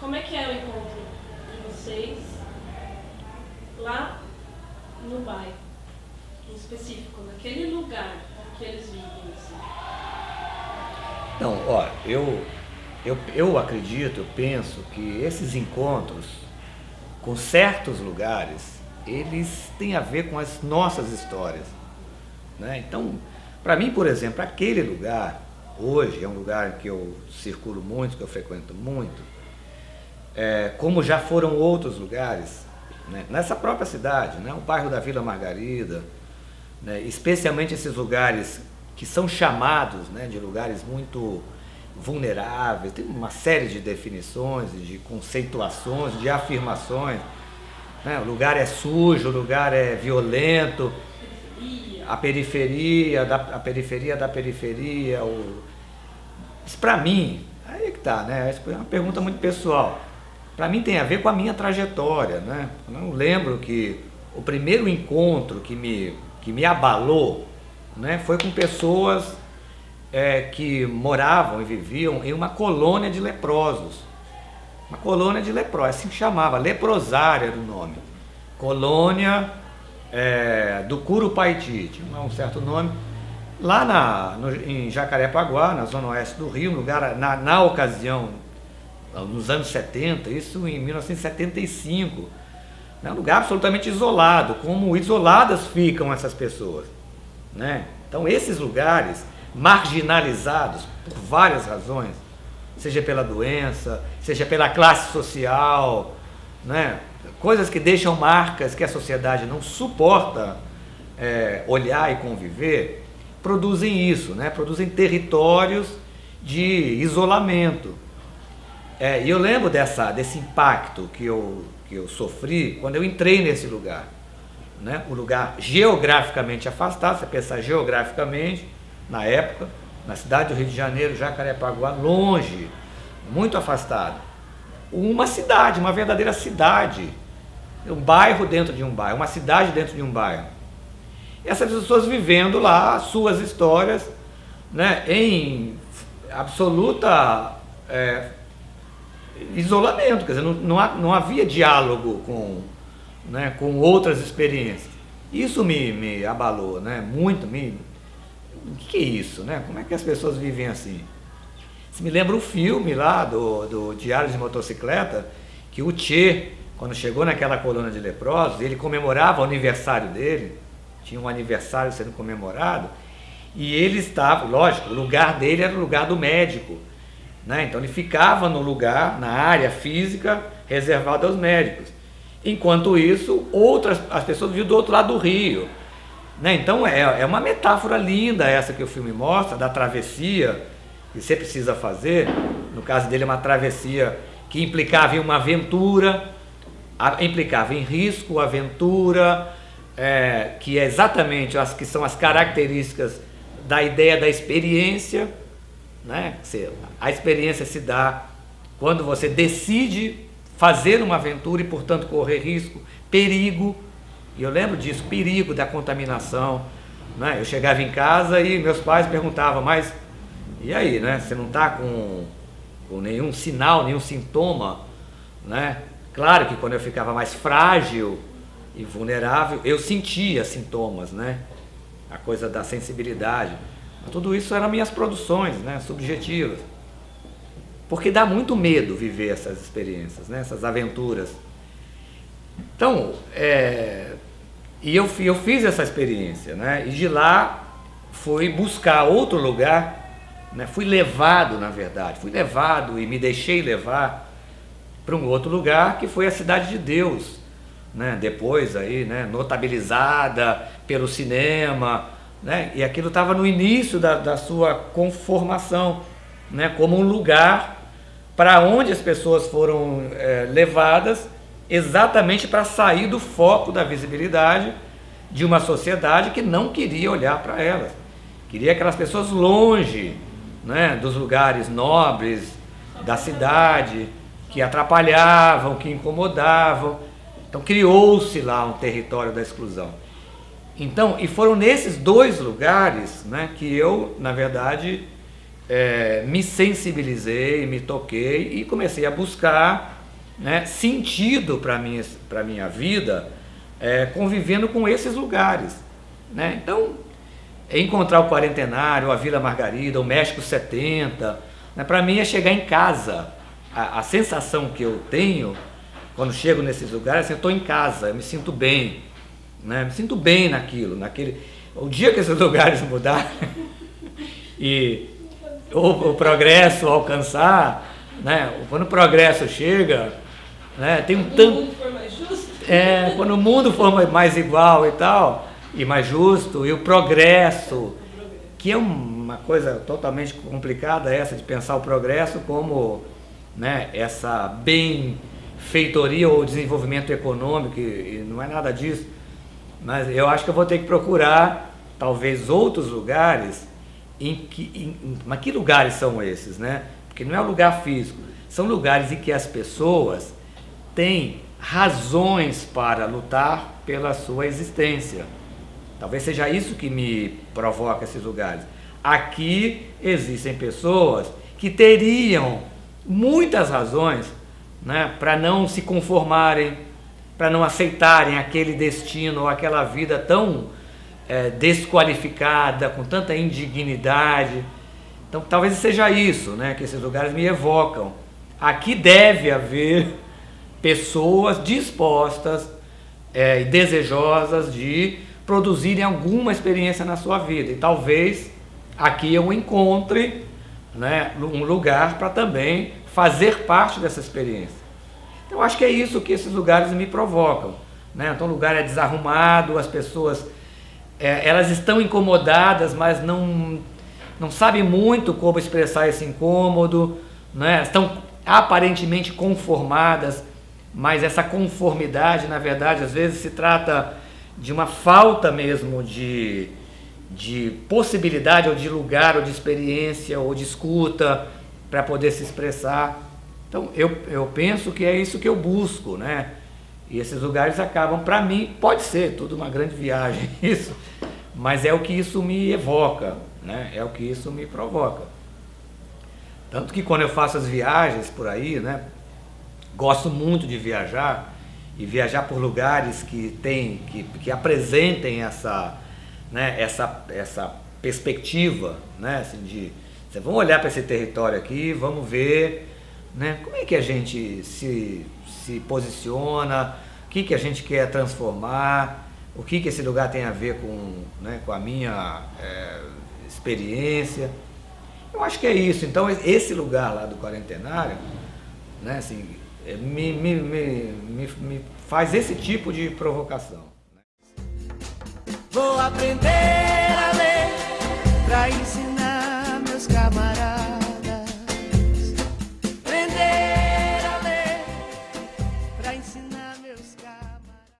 Como é que é o encontro de vocês lá no bairro, em específico, naquele lugar que eles vivem, assim? Então, ó, eu acredito, eu penso que esses encontros com certos lugares, eles têm a ver com as nossas histórias, né? Então, para mim, por exemplo, aquele lugar, hoje é um lugar que eu circulo muito, que eu frequento muito, como já foram outros lugares, né? Nessa própria cidade, né? O bairro da Vila Margarida, né? Especialmente esses lugares que são chamados, né, de lugares muito vulneráveis, tem uma série de definições, de conceituações, de afirmações, né? O lugar é sujo, o lugar é violento, a periferia da periferia. Isso para mim, aí é que tá, né? Essa é uma pergunta muito pessoal. Para mim tem a ver com a minha trajetória, né? Eu lembro que o primeiro encontro que me abalou, né, foi com pessoas que moravam e viviam em uma colônia de leprosos. Uma colônia de leprosos, assim que chamava, leprosária era o nome. Colônia do Curupaiti, tinha um certo nome. Lá em Jacarepaguá, na zona oeste do Rio, um lugar, na ocasião, nos anos 70, isso em 1975, né, um lugar absolutamente isolado, como isoladas ficam essas pessoas, né? Então esses lugares marginalizados por várias razões, seja pela doença, seja pela classe social, né? Coisas que deixam marcas que a sociedade não suporta olhar e conviver, produzem isso, né? Produzem territórios de isolamento. E eu lembro desse impacto que eu sofri quando eu entrei nesse lugar, né? O lugar geograficamente afastado, você pensar geograficamente, na época, na cidade do Rio de Janeiro, Jacarepaguá, longe, muito afastado. Uma cidade, uma verdadeira cidade, um bairro dentro de um bairro, uma cidade dentro de um bairro. Essas pessoas vivendo lá as suas histórias, né, em absoluta isolamento, quer dizer, não havia diálogo com outras experiências. Isso me abalou, né, muito. O que é isso, né? Como é que as pessoas vivem assim? Isso me lembra um filme lá do Diário de Motocicleta, que o Che, quando chegou naquela colônia de leprosos, ele comemorava o aniversário dele, tinha um aniversário sendo comemorado, e ele estava, lógico, o lugar dele era o lugar do médico, né? Então ele ficava no lugar, na área física reservada aos médicos. Enquanto isso, as pessoas viviam do outro lado do rio, né? Então é uma metáfora linda essa que o filme mostra, da travessia que você precisa fazer. No caso dele é uma travessia que implicava em uma aventura, implicava em risco, aventura, que é exatamente que são as características da ideia da experiência, né? A experiência se dá quando você decide fazer uma aventura e, portanto, correr risco, perigo. E eu lembro disso, perigo da contaminação, né? Eu chegava em casa e meus pais perguntavam, mas e aí, né? Você não está com nenhum sinal, nenhum sintoma, né? Claro que quando eu ficava mais frágil e vulnerável, eu sentia sintomas, né? A coisa da sensibilidade. Mas tudo isso eram minhas produções, né? Subjetivas. Porque dá muito medo viver essas experiências, né? Essas aventuras. Então, eu fiz essa experiência, né? E de lá fui buscar outro lugar, né? Fui levado e me deixei levar para um outro lugar, que foi a Cidade de Deus, né? Depois aí, né, notabilizada pelo cinema, né? E aquilo estava no início da sua conformação, né? Como um lugar para onde as pessoas foram levadas exatamente para sair do foco da visibilidade de uma sociedade que não queria olhar para elas, queria aquelas pessoas longe, né, dos lugares nobres da cidade, que atrapalhavam, que incomodavam. Então criou-se lá um território da exclusão. Então, e foram nesses dois lugares, né, que eu, na verdade, me sensibilizei, me toquei e comecei a buscar, né, sentido para a minha vida, convivendo com esses lugares, né? Então, encontrar o Quarentenário, a Vila Margarida, o México 70, né, para mim é chegar em casa. A sensação que eu tenho quando chego nesses lugares, assim, eu estou em casa, eu me sinto bem, né? Me sinto bem o dia que esses lugares mudarem e o progresso alcançar, né? Quando o progresso chega, né? Tem um tanto, o mundo for mais justo. quando o mundo for mais igual e tal, e mais justo, e o progresso, que é uma coisa totalmente complicada essa de pensar o progresso como, né, essa benfeitoria ou desenvolvimento econômico, e não é nada disso, mas eu acho que eu vou ter que procurar talvez outros lugares mas que lugares são esses, né? Porque não é um lugar físico, são lugares em que as pessoas têm razões para lutar pela sua existência. Talvez seja isso que me provoca esses lugares. Aqui existem pessoas que teriam muitas razões, né, para não se conformarem, para não aceitarem aquele destino ou aquela vida tão desqualificada, com tanta indignidade. Então talvez seja isso, né, que esses lugares me evocam. Aqui deve haver pessoas dispostas e desejosas de produzirem alguma experiência na sua vida. E talvez aqui eu encontre, né, um lugar para também fazer parte dessa experiência. Então acho que é isso que esses lugares me provocam, né? Então o lugar é desarrumado, as pessoas elas estão incomodadas, mas não sabem muito como expressar esse incômodo, né? Estão aparentemente conformadas, mas essa conformidade, na verdade, às vezes se trata de uma falta mesmo de possibilidade, ou de lugar, ou de experiência, ou de escuta, para poder se expressar. Então, eu penso que é isso que eu busco, né? E esses lugares acabam, para mim, pode ser tudo uma grande viagem, isso, mas é o que isso me evoca, né? É o que isso me provoca. Tanto que quando eu faço as viagens por aí, né? Gosto muito de viajar, e viajar por lugares que apresentem essa, né, essa perspectiva, né, assim, vamos olhar para esse território aqui, vamos ver, né, como é que a gente se posiciona, o que a gente quer transformar, o que esse lugar tem a ver com, né, com a minha experiência. Eu acho que é isso. Então esse lugar lá do Quarentenário, né, assim, me faz esse tipo de provocação. Vou aprender a ler pra ensinar.